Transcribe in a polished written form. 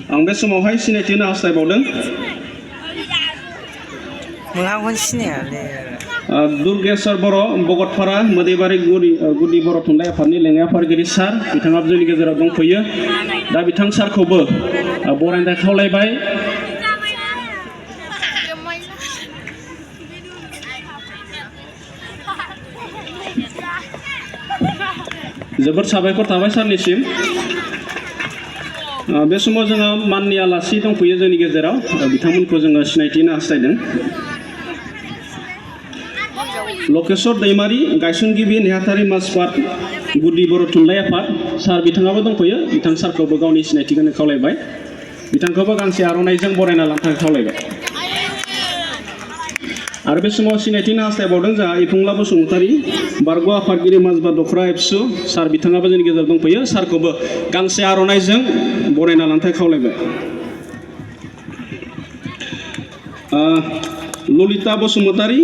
आं बे समावहाय सिनायथि होनो हास्थायबावदों दुर्गेश्वर बर' बगतपारा मोदैबारि गुदि बर' थुनलाइ आफादनि लेङाइ आफादगिरि सार बिथाङा जोंनि गेजेराव दंफैयो दा बिथां सारखौबो बरायनो खावलायबाय जोबोद साबायखर थाबाय सारनिसिम बे समाव जोङो माननि आलासि दंफैयो जोंनि गेजेराव बिथांमोनखौ जोङो सिनायथि होनो हास्थायदों लकेश्वर दैमारि गायसनगिरि नेहाथारि माजबाद गुदि बर' थुनलाइ आफाद सार बिथाङाबो दंफैयो बिथां सारखौबो गावनि सिनायथि होनो खावलायबाय बिथांखौबो गांसे आर'नाइजों बरायना लानो थाखाय खावलायबाय आरो बे समाव सिनायथि होनो हास्थायबावदों जोंहा इफुंला बसुमतारी बारग' आफादगिरि माजबाद दखरा एबसु सार बिथाङाबो जोंनि गेजेराव दंफैयो सारखौबो गांसे आर'नाइजों बरायना लानो थाखाय खावलायबाय ललिता बसुमतारी